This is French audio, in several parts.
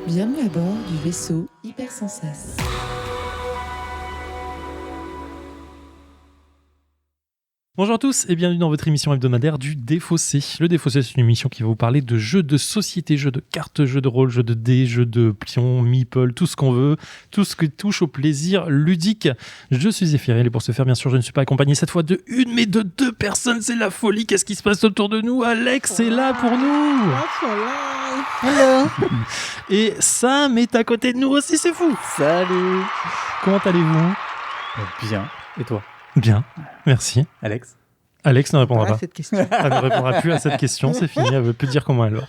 Bienvenue à bord du vaisseau Hypersensas. Bonjour à tous et bienvenue dans votre émission hebdomadaire du Défaussé. Le Défaussé, c'est une émission qui va vous parler de jeux de société, jeux de cartes, jeux de rôle, jeux de dés, jeux de pions, meeple, tout ce qu'on veut, tout ce qui touche au plaisir ludique. Je suis Zéphirel et pour ce faire, bien sûr, je ne suis pas accompagné cette fois de une, mais de deux personnes. C'est la folie. Qu'est-ce qui se passe autour de nous? Alex est là pour nous. Hello. Et Sam est à côté de nous aussi, c'est fou. Salut. Comment allez-vous? Bien. Et toi? Bien, merci. Alex? Alex ne répondra Voilà pas. cette question. Elle ne répondra plus à cette question, c'est fini, elle ne veut plus dire comment elle va.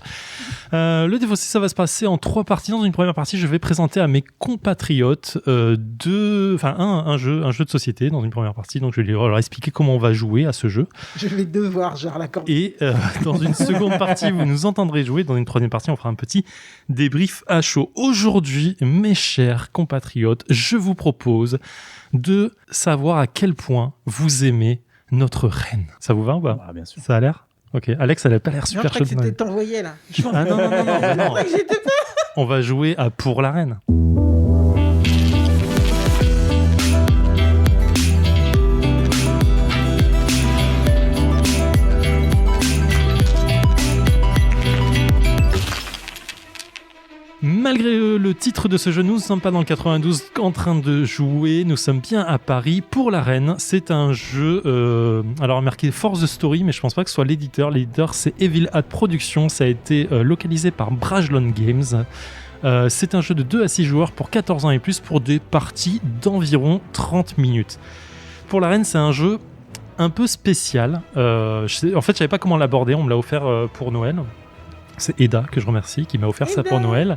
Le Défaussé, ça va se passer en 3 parties. Dans une première partie, je vais présenter à mes compatriotes un jeu de société dans une première partie. Donc, je vais leur expliquer comment on va jouer à ce jeu. Je vais devoir genre la corde. Et dans une seconde partie, vous nous entendrez jouer. Dans une troisième partie, on fera un petit débrief à chaud. Aujourd'hui, mes chers compatriotes, je vous propose de savoir à quel point vous aimez notre reine. Ça vous va ou pas? Ah, bien sûr. Ça a l'air? Ok. Alex, elle n'a pas l'air Non, super je crois chaude. que c'était t'envoyer là. Ah non. Je crois que j'étais pas. On va jouer à Pour la reine. Malgré le titre de ce jeu, nous ne sommes pas dans le 92 en train de jouer, nous sommes bien à Paris pour la reine. C'est un jeu, alors marqué Force the Story, mais je pense pas que ce soit l'éditeur. L'éditeur, c'est Evil Hat Productions, ça a été localisé par Brajlon Games. C'est un jeu de 2 à 6 joueurs pour 14 ans et plus pour des parties d'environ 30 minutes. Pour la reine, c'est un jeu un peu spécial. En fait, je savais pas comment l'aborder, on me l'a offert pour Noël. C'est Eda que je remercie qui m'a offert ça pour Noël.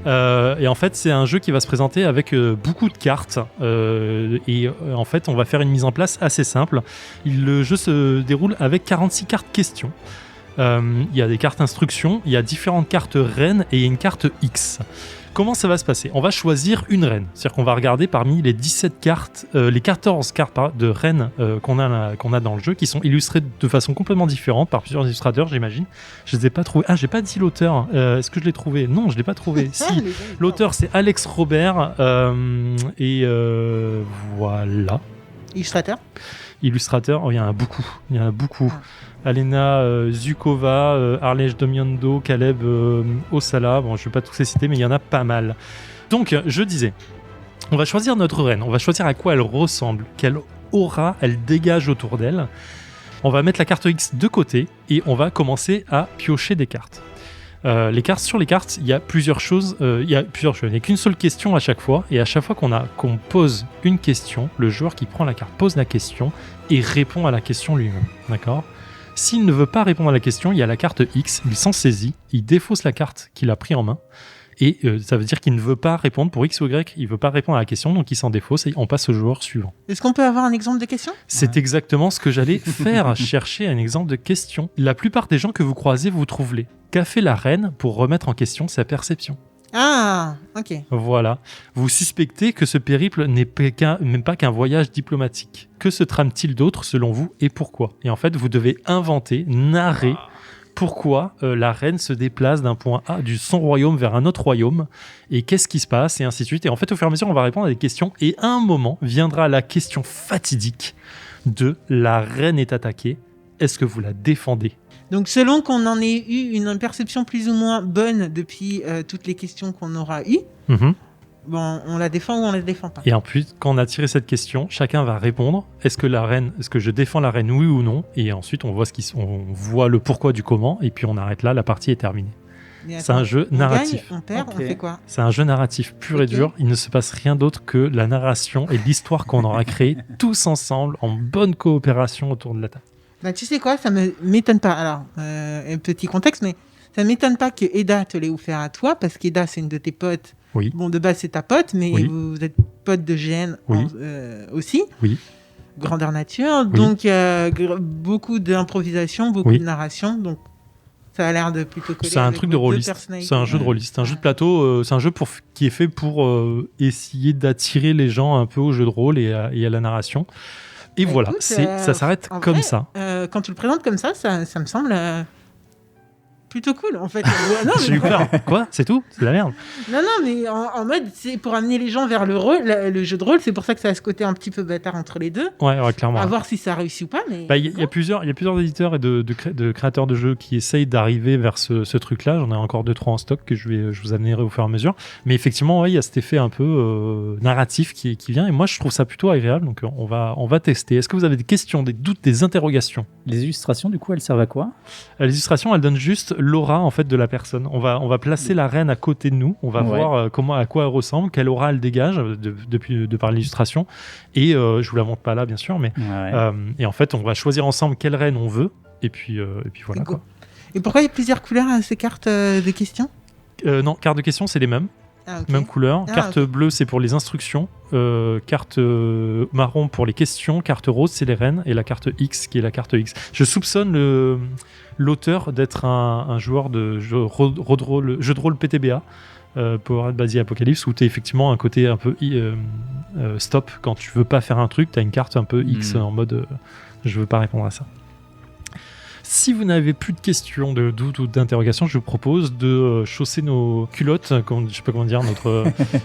Et en fait, c'est un jeu qui va se présenter avec beaucoup de cartes. En fait, on va faire une mise en place assez simple. Le jeu se déroule avec 46 cartes questions. Il y a des cartes instructions, il y a différentes cartes reines et il y a une carte X. Comment ça va se passer? On va choisir une reine. C'est-à-dire qu'on va regarder parmi les 17 cartes, les 14 cartes de reines qu'on a dans le jeu, qui sont illustrées de façon complètement différente par plusieurs illustrateurs, j'imagine. Je ne les ai pas trouvés. Ah, j'ai pas dit l'auteur. Est-ce que je l'ai trouvé? Non, je ne l'ai pas trouvé. Si. L'auteur, c'est Alex Robert. Voilà. Illustrateur, il y en a beaucoup. Alena Zukova, Arlej Domiando, Caleb Osala, bon je ne vais pas tous les citer mais il y en a pas mal. Donc je disais, on va choisir notre reine, on va choisir à quoi elle ressemble, quelle aura elle dégage autour d'elle. On va mettre la carte X de côté et on va commencer à piocher des cartes. Sur les cartes, il y a plusieurs choses. Il n'y a qu'une seule question à chaque fois. Et à chaque fois qu'on pose une question, le joueur qui prend la carte pose la question et répond à la question lui-même. D'accord ? S'il ne veut pas répondre à la question, il y a la carte X. Il s'en saisit, il défausse la carte qu'il a pris en main. Et ça veut dire qu'il ne veut pas répondre pour X ou Y. Il ne veut pas répondre à la question, donc il s'en défausse et on passe au joueur suivant. Est-ce qu'on peut avoir un exemple de question? C'est exactement ce que j'allais faire, chercher un exemple de question. La plupart des gens que vous croisez vous trouvent-les. Qu'a fait la reine pour remettre en question sa perception? Ah, ok. Voilà. Vous suspectez que ce périple n'est même pas qu'un voyage diplomatique. Que se trame-t-il d'autre selon vous et pourquoi? Et en fait, vous devez inventer, narrer pourquoi la reine se déplace d'un point A de son royaume vers un autre royaume et qu'est-ce qui se passe et ainsi de suite. Et en fait, au fur et à mesure, on va répondre à des questions et à un moment viendra la question fatidique de la reine est attaquée. Est-ce que vous la défendez? Donc selon qu'on en ait eu une perception plus ou moins bonne depuis toutes les questions qu'on aura eues, bon, on la défend ou on la défend pas. Et ensuite, quand on a tiré cette question, chacun va répondre. Est-ce que je défends la reine, oui ou non? Et ensuite, on voit le pourquoi du comment. Et puis on arrête là, la partie est terminée. C'est un jeu narratif. On gagne, on perd, on fait quoi? C'est un jeu narratif pur et dur. Il ne se passe rien d'autre que la narration et l'histoire qu'on aura créée tous ensemble en bonne coopération autour de la table. Bah, tu sais quoi, ça me m'étonne pas. Alors, un petit contexte, mais ça m'étonne pas que Eda te l'ait offert à toi, parce qu'Eda, c'est une de tes potes. Oui. Bon, de base, c'est ta pote, mais Oui. vous êtes pote de GN aussi. Oui. Grandeur nature. Oui. Donc, beaucoup d'improvisation, beaucoup de narration. Donc, ça a l'air de plutôt coller. C'est un truc de rôliste. C'est un jeu de rôliste. C'est un jeu de plateau. C'est un jeu qui est fait pour essayer d'attirer les gens un peu au jeu de rôle et à la narration. Et Bah, voilà, écoute, ça s'arrête comme vrai, ça. Quand tu le présentes comme ça me semble plutôt cool en fait. Non, J'ai eu peur. Quoi? C'est tout? C'est de la merde. non, mais en mode, c'est pour amener les gens vers le jeu de rôle. C'est pour ça que ça a ce côté un petit peu bâtard entre les deux. Ouais, clairement. À voir si ça réussit ou pas. Mais Il y a plusieurs éditeurs et de créateurs de jeux qui essayent d'arriver vers ce truc-là. J'en ai encore 2-3 en stock que je vous amènerai au fur et à mesure. Mais effectivement, il y a cet effet un peu narratif qui vient. Et moi, je trouve ça plutôt agréable. Donc, on va tester. Est-ce que vous avez des questions, des doutes, des interrogations? Les illustrations, du coup, elles servent à quoi? Les illustrations, elles donnent juste l'aura en fait de la personne. On va placer la reine à côté de nous. On va voir à quoi elle ressemble, quelle aura elle dégage de par l'illustration. Et je vous la montre pas là, bien sûr, mais et en fait, on va choisir ensemble quelle reine on veut. Et puis voilà quoi. Et pourquoi il y a plusieurs couleurs à ces cartes de questions? Non, cartes de questions, c'est les mêmes. Ah, okay. Même couleur. Carte bleue, c'est pour les instructions. Carte marron pour les questions. Carte rose, c'est les reines. Et la carte X, qui est la carte X. Je soupçonne l'auteur d'être un joueur de jeu de rôle PTBA, Power Basic Apocalypse, où tu as effectivement un côté un peu stop. Quand tu veux pas faire un truc, tu as une carte un peu X en mode je veux pas répondre à ça. Si vous n'avez plus de questions, de doutes ou d'interrogations, je vous propose de chausser nos culottes, je sais pas comment dire,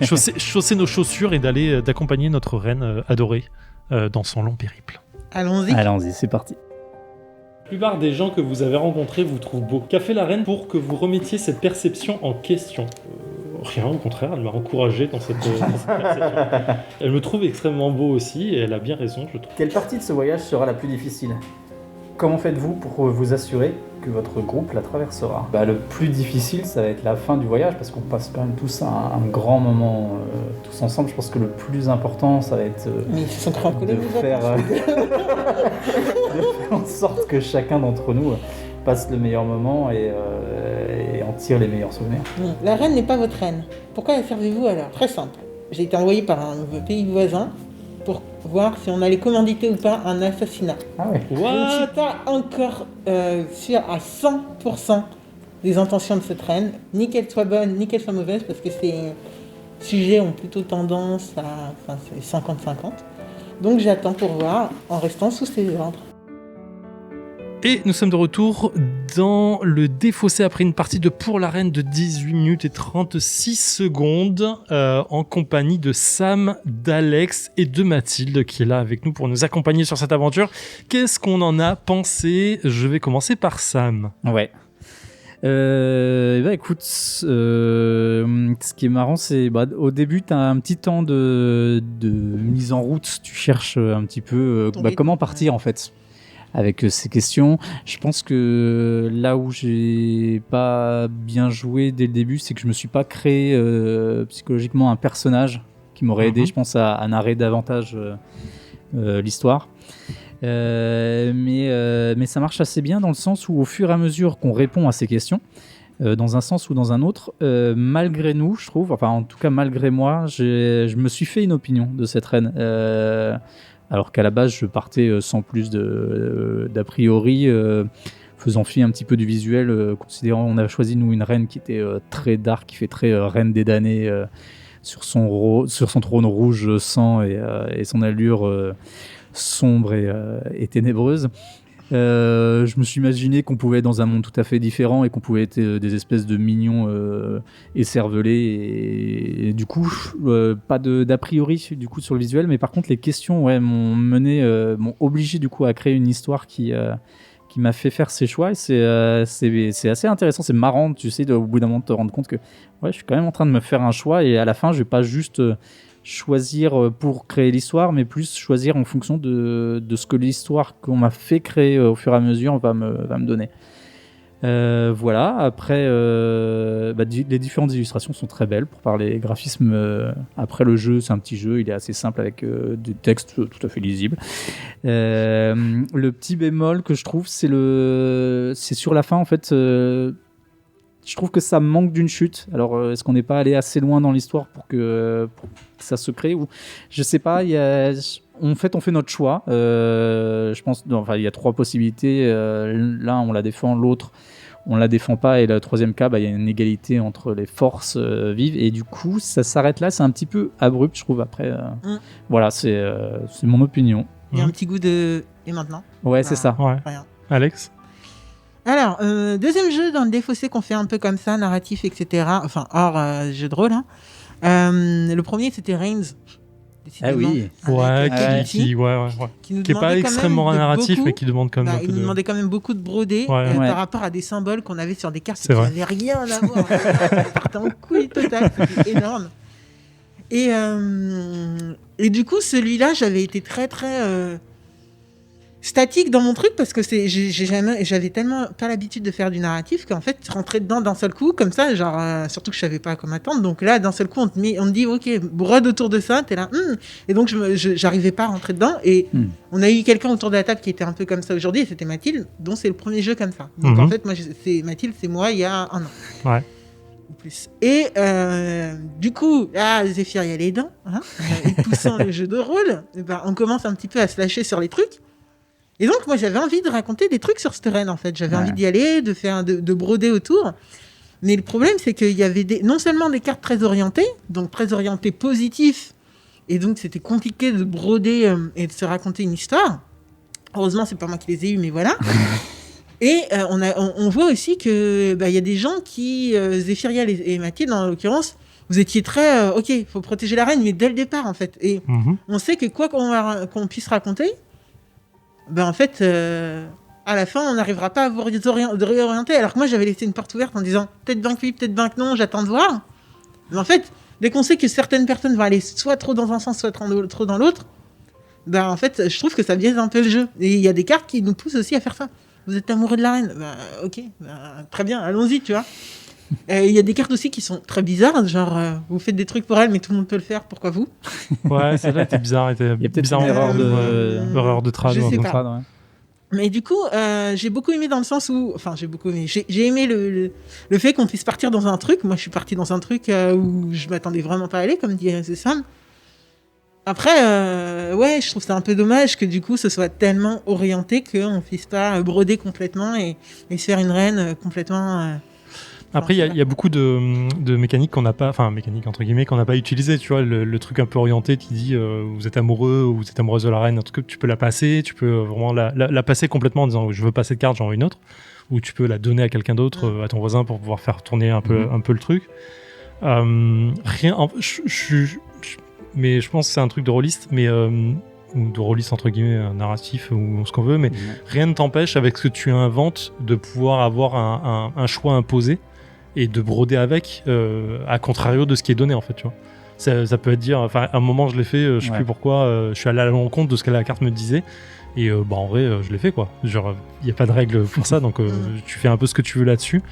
chausser nos chaussures et d'accompagner notre reine adorée dans son long périple. Allons-y, c'est parti. La plupart des gens que vous avez rencontrés vous trouvent beau. Qu'a fait la reine pour que vous remettiez cette perception en question? Rien, au contraire, elle m'a encouragé dans cette perception. Elle me trouve extrêmement beau aussi et elle a bien raison, je trouve. Quelle partie de ce voyage sera la plus difficile? Comment faites-vous pour vous assurer que votre groupe la traversera? Le plus difficile, ça va être la fin du voyage, parce qu'on passe quand même tous un grand moment tous ensemble. Je pense que le plus important, ça va être de faire en sorte que chacun d'entre nous passe le meilleur moment et en tire les meilleurs souvenirs. La reine n'est pas votre reine. Pourquoi la servez-vous alors? Très simple. J'ai été envoyé par un pays voisin pour voir si on allait commanditer ou pas un assassinat. Ah ouais. Je ne suis pas encore sûr à 100% des intentions de cette reine, ni qu'elle soit bonne, ni qu'elle soit mauvaise, parce que ces sujets ont plutôt tendance à... Enfin, c'est 50-50. Donc j'attends pour voir, en restant sous ses ordres. Et nous sommes de retour dans le défaussé après une partie de Pour la Reine de 18 minutes et 36 secondes en compagnie de Sam, d'Alex et de Mathilde qui est là avec nous pour nous accompagner sur cette aventure. Qu'est-ce qu'on en a pensé? Je vais commencer par Sam. Ouais. Écoute, ce qui est marrant, c'est au début, tu as un petit temps de mise en route. Tu cherches un petit peu comment partir en fait. Avec ces questions, je pense que là où j'ai pas bien joué dès le début, c'est que je me suis pas créé psychologiquement un personnage qui m'aurait aidé, je pense, à narrer davantage l'histoire. Mais ça marche assez bien dans le sens où au fur et à mesure qu'on répond à ces questions, dans un sens ou dans un autre, malgré nous, je trouve, enfin en tout cas malgré moi, je me suis fait une opinion de cette reine. Alors qu'à la base, je partais sans plus d'a priori, faisant fi un petit peu du visuel, considérant qu'on a choisi, nous, une reine qui était très dark, qui fait très reine des damnés, sur son trône rouge sang et son allure sombre et ténébreuse. Je me suis imaginé qu'on pouvait être dans un monde tout à fait différent et qu'on pouvait être des espèces de mignons écervelés et du coup pas d'a priori du coup sur le visuel, mais par contre les questions m'ont obligé du coup à créer une histoire qui m'a fait faire ces choix et c'est assez intéressant, c'est marrant, tu sais, au bout d'un moment de te rendre compte que je suis quand même en train de me faire un choix et à la fin je vais pas juste choisir pour créer l'histoire, mais plus choisir en fonction de ce que l'histoire qu'on m'a fait créer au fur et à mesure va me donner. Voilà, après les différentes illustrations sont très belles pour parler graphisme. Après le jeu, c'est un petit jeu, il est assez simple avec des textes tout à fait lisibles. Le petit bémol que je trouve, c'est sur la fin en fait. Je trouve que ça manque d'une chute. Alors, est-ce qu'on n'est pas allé assez loin dans l'histoire pour que ça se crée ou je sais pas. On fait notre choix. Je pense. Il y a 3 possibilités. L'un, on la défend, l'autre, on la défend pas, et le troisième cas, il y a une égalité entre les forces vives. Et du coup, ça s'arrête là. C'est un petit peu abrupt, je trouve. Après, voilà, c'est mon opinion. Il y a un petit goût de. Et maintenant? Ouais, c'est ça. Ouais. Alex? Alors, deuxième jeu dans le défaussé qu'on fait un peu comme ça, narratif, etc. Enfin, hors jeu de rôle. Hein. Le premier, c'était Reigns. Ah oui. Ouais, Kennedy, ouais. qui nous Qui est pas demandait quand extrêmement même de narratif, beaucoup. mais qui demande quand même Bah, un il peu nous de... demandait quand même beaucoup de broder Ouais. Ouais. par rapport à des symboles qu'on avait sur des cartes C'est qui vrai. n'avaient rien à voir. Ça partait en couille totale, c'était énorme. Et du coup, celui-là, j'avais été très statique dans mon truc parce que j'avais tellement pas l'habitude de faire du narratif qu'en fait, rentrer dedans d'un seul coup, comme ça, genre, surtout que je savais pas comment attendre. Donc là, d'un seul coup, on te dit, ok, brode autour de ça, t'es là, Et donc, j'arrivais pas à rentrer dedans. Et on a eu quelqu'un autour de la table qui était un peu comme ça aujourd'hui, et c'était Mathilde, dont c'est le premier jeu comme ça. Donc en fait, Mathilde, c'est moi il y a 1 an. Ouais. Ou plus. Et du coup, là, Zéphyr, il y a les dents, hein, et poussant le jeu de rôle, et ben, on commence un petit peu à se lâcher sur les trucs. Et donc, moi, j'avais envie de raconter des trucs sur cette reine, en fait. J'avais envie d'y aller, de broder autour. Mais le problème, c'est qu'il y avait non seulement des cartes très orientées, donc très orientées positifs, et donc c'était compliqué de broder et de se raconter une histoire. Heureusement, c'est pas moi qui les ai eues, mais voilà. Et on voit aussi que y a des gens qui, Zéphyriel et Mathilde, en l'occurrence, vous étiez très, ok, il faut protéger la reine, mais dès le départ, en fait. Et on sait que quoi qu'on puisse raconter, en fait, à la fin, on n'arrivera pas à vous réorienter. Alors que moi, j'avais laissé une porte ouverte en disant peut-être bien que oui, peut-être bien que non, j'attends de voir. Mais en fait, dès qu'on sait que certaines personnes vont aller soit trop dans un sens, soit trop dans l'autre, en fait, je trouve que ça biaise un peu le jeu. Et il y a des cartes qui nous poussent aussi à faire ça. Vous êtes amoureux de la reine, ok, très bien, allons-y, tu vois. Il y a des cartes aussi qui sont très bizarres, genre vous faites des trucs pour elle, mais tout le monde peut le faire, pourquoi vous? Ouais, celle-là était bizarre. Il y a peut-être une erreur erreur de trad. Je sais pas. Trad, ouais. Mais du coup, j'ai beaucoup aimé dans le sens où... Enfin, j'ai beaucoup aimé. J'ai aimé le fait qu'on puisse partir dans un truc. Moi, je suis partie dans un truc où je m'attendais vraiment pas à aller, comme dit Sam. Après, ouais, je trouve ça un peu dommage que du coup, ce soit tellement orienté qu'on ne puisse pas broder complètement et se faire une reine complètement... Après, il y a beaucoup de mécaniques qu'on n'a pas, enfin mécaniques entre guillemets qu'on n'a pas utilisées. Tu vois, le truc un peu orienté qui dit vous êtes amoureux ou vous êtes amoureuse de la reine, un truc que tu peux la passer, tu peux vraiment la passer complètement en disant je veux pas cette carte, j'en veux une autre, ou tu peux la donner à quelqu'un d'autre, à ton voisin pour pouvoir faire tourner un peu le truc. Mais je pense que c'est un truc de rôliste, mais ou de rôliste entre guillemets narratif ou ce qu'on veut, mais rien ne t'empêche avec ce que tu inventes de pouvoir avoir un choix imposé et de broder avec, à contrario de ce qui est donné en fait, tu vois. Ça peut être dire, enfin à un moment je l'ai fait, je sais plus pourquoi, je suis allé à l'encontre de ce que la carte me disait et en vrai je l'ai fait quoi. Genre il y a pas de règle pour ça, donc tu fais un peu ce que tu veux là-dessus.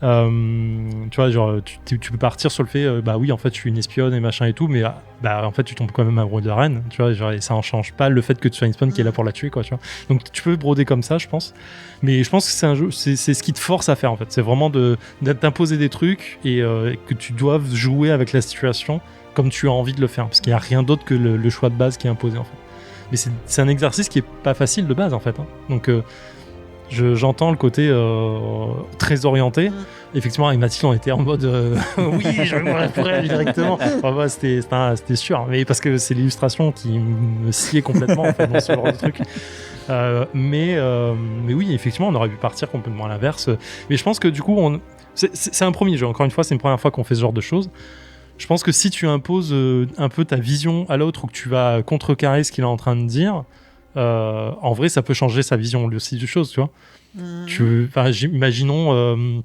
Tu vois, genre tu peux partir sur le fait oui en fait je suis une espionne et machin et tout, mais en fait tu tombes quand même amoureux de la reine, tu vois, genre, et ça en change pas le fait que tu sois une espionne qui est là pour la tuer quoi, tu vois. Donc tu peux broder comme ça, je pense, mais je pense que c'est un jeu, c'est ce qui te force à faire en fait, c'est vraiment d'imposer des trucs et que tu doives jouer avec la situation comme tu as envie de le faire, parce qu'il y a rien d'autre que le choix de base qui est imposé en fait. Mais c'est un exercice qui est pas facile de base en fait, hein. Donc j'entends le côté très orienté. Effectivement, avec Mathilde, on était en mode oui, je vais mourir pour elle directement. C'était sûr, mais parce que c'est l'illustration qui me sciait complètement en fait, dans ce genre de truc. Mais oui, effectivement, on aurait pu partir complètement à l'inverse. Mais je pense que du coup, c'est un premier jeu. Encore une fois, c'est une première fois qu'on fait ce genre de choses. Je pense que si tu imposes un peu ta vision à l'autre ou que tu vas contrecarrer ce qu'il est en train de dire, en vrai, ça peut changer sa vision aussi des choses, tu vois. Imaginons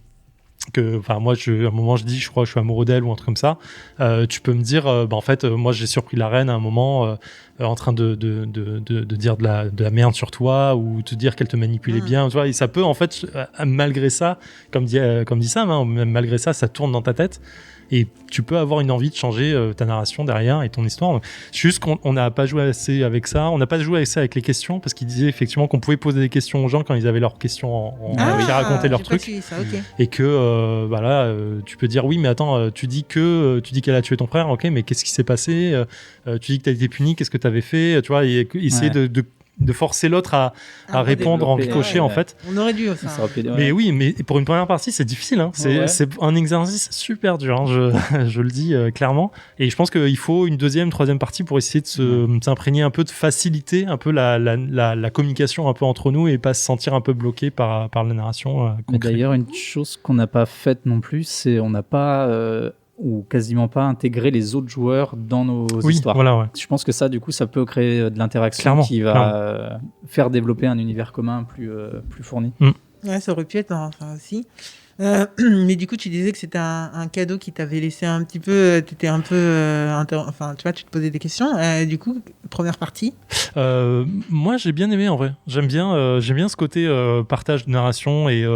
que, moi, à un moment, je dis, je crois que je suis amoureux d'elle ou un truc comme ça. Tu peux me dire, en fait, moi, j'ai surpris la reine à un moment en train de dire de la merde sur toi ou te dire qu'elle te manipulait bien, tu vois. Et ça peut, en fait, malgré ça, comme dit Sam, hein, malgré ça, ça tourne dans ta tête. Et tu peux avoir une envie de changer ta narration derrière et ton histoire. C'est juste qu'on n'a pas joué assez avec ça. On n'a pas joué assez avec les questions parce qu'il disait effectivement qu'on pouvait poser des questions aux gens quand ils avaient leurs questions qui racontaient leurs trucs. Ça, okay. Et que tu peux dire oui, mais attends, tu dis qu'elle a tué ton frère, ok, mais qu'est-ce qui s'est passé? Tu dis que tu as été puni, qu'est-ce que tu avais fait? Tu vois, et essayer de de forcer l'autre à répondre en développer, ricochet en fait. On aurait dû ça. Ça aurait pu- ouais. Mais oui, mais pour une première partie, c'est difficile. Hein. Ouais. C'est un exercice super dur, hein. Je le dis clairement. Et je pense qu'il faut une deuxième, troisième partie pour essayer de s'imprégner un peu, de faciliter un peu la communication un peu entre nous et pas se sentir un peu bloqué par la narration. Mais concrète. d'ailleurs, une chose qu'on n'a pas faite non plus, c'est on n'a pas ou quasiment pas intégré les autres joueurs dans nos Oui, histoires. voilà, ouais. Je pense que ça, du coup, ça peut créer de l'interaction Clairement, qui va faire développer un univers commun plus fourni. Ouais, ça aurait pu être enfin aussi. Mais du coup, tu disais que c'était un cadeau qui t'avait laissé un petit peu. T'étais un peu. Enfin, tu vois, tu te posais des questions. Du coup, première partie. Moi, j'ai bien aimé en vrai. J'aime bien ce côté partage de narration et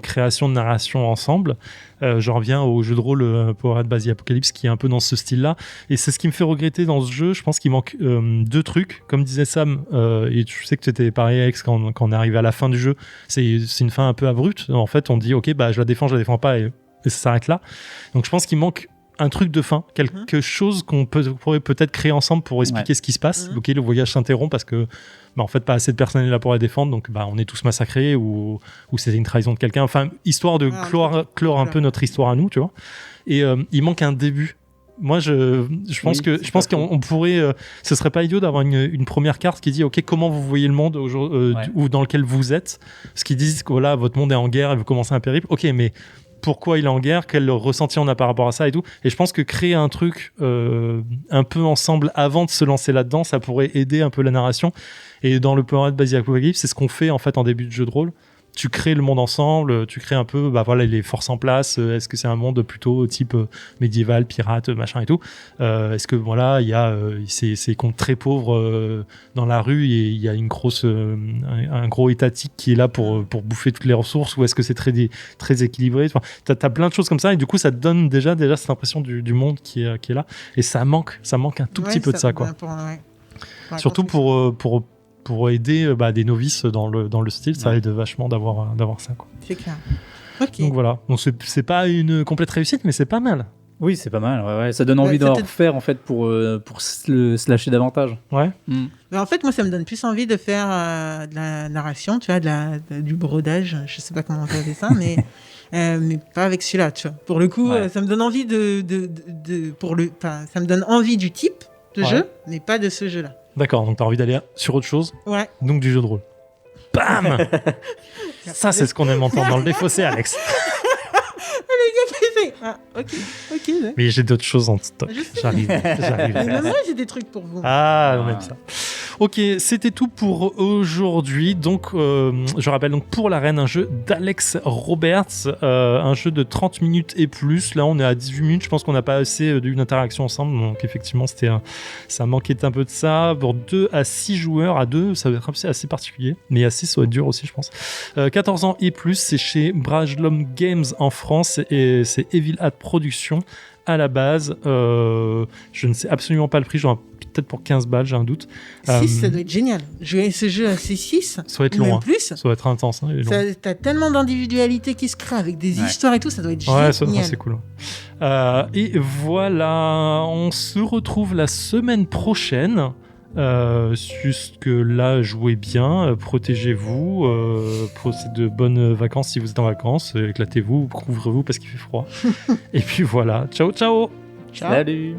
création de narration ensemble. Je reviens au jeu de rôle Powerhead Basic Apocalypse qui est un peu dans ce style-là. Et c'est ce qui me fait regretter dans ce jeu. Je pense qu'il manque deux trucs. Comme disait Sam, et je sais que tu étais pareil, Alex, quand on est arrivé à la fin du jeu. C'est une fin un peu abrupte. En fait, on dit, ok, bah, je la défends pas, et ça s'arrête là. Donc, je pense qu'il manque un truc de fin, quelque chose qu'on pourrait peut-être créer ensemble pour expliquer ce qui se passe. Ok, le voyage s'interrompt parce que en fait pas assez de personnes est là pour la défendre, donc on est tous massacrés ou c'était une trahison de quelqu'un, enfin histoire de clore un peu notre histoire à nous, tu vois. Et il manque un début. Moi je pense qu'on pourrait ce serait pas idiot d'avoir une première carte qui dit ok, comment vous voyez le monde ou dans lequel vous êtes, ce qui disent que voilà, votre monde est en guerre et vous commencez un périple. Ok, mais pourquoi il est en guerre, quel ressenti on a par rapport à ça et tout. Et je pense que créer un truc un peu ensemble avant de se lancer là-dedans, ça pourrait aider un peu la narration. Et dans le Powerhead Basic Apocalypse, c'est ce qu'on fait en fait en début de jeu de rôle. Tu crées le monde ensemble, tu crées un peu les forces en place. Est-ce que c'est un monde plutôt type médiéval, pirate, machin et tout. Est-ce que voilà, il y a ces comptes très pauvres dans la rue et il y a un gros étatique qui est là pour bouffer toutes les ressources, ou est-ce que c'est très équilibré. Enfin, t'as plein de choses comme ça et du coup ça te donne déjà cette impression du monde qui est là, et ça manque un tout petit peu de ça, quoi. Surtout pour aider des novices dans le style, ça aide vachement d'avoir ça, quoi. C'est clair. Ok. Donc voilà, donc c'est pas une complète réussite, mais c'est pas mal. Oui, c'est pas mal. Ouais. Ça donne envie d'en refaire en fait pour se lâcher davantage. Ouais. Mais en fait, moi, ça me donne plus envie de faire de la narration, tu vois, du brodage. Je sais pas comment on peut appeler ça, mais pas avec celui-là, tu vois. Pour le coup, ça me donne envie ça me donne envie du type de jeu, mais pas de ce jeu-là. D'accord, donc t'as envie d'aller sur autre chose. Ouais. Donc du jeu de rôle. Bam. Ça, c'est ce qu'on aime entendre dans le défaussé, Alex. Ok. Mais j'ai d'autres choses en stock. J'arrive. Mais même moi, j'ai des trucs pour vous. Ah, on aime ça. Ok, c'était tout pour aujourd'hui. Donc, je rappelle, donc pour la reine, un jeu d'Alex Roberts, un jeu de 30 minutes et plus. Là, on est à 18 minutes. Je pense qu'on n'a pas assez d'une interaction ensemble. Donc, effectivement, ça manquait un peu de ça. Pour 2 à 6 joueurs, à 2, ça va être assez particulier. Mais à 6, ça va être dur aussi, je pense. 14 ans et plus, c'est chez Brajlom Games en France et c'est Evil Hat Productions à la base. Je ne sais absolument pas le prix, genre peut-être pour 15 balles, j'ai un doute. 6, ça doit être génial. Jouer ce jeu à 6, ça va être long, même hein. plus. Ça va être intense, hein, et long. T'as tellement d'individualité qui se crée avec des histoires et tout, ça doit être génial. Ouais, c'est cool. Et voilà, on se retrouve la semaine prochaine. Jusque là, jouez bien, protégez-vous, passez de bonnes vacances si vous êtes en vacances, éclatez-vous, couvrez-vous parce qu'il fait froid. Et puis voilà, ciao. Salut.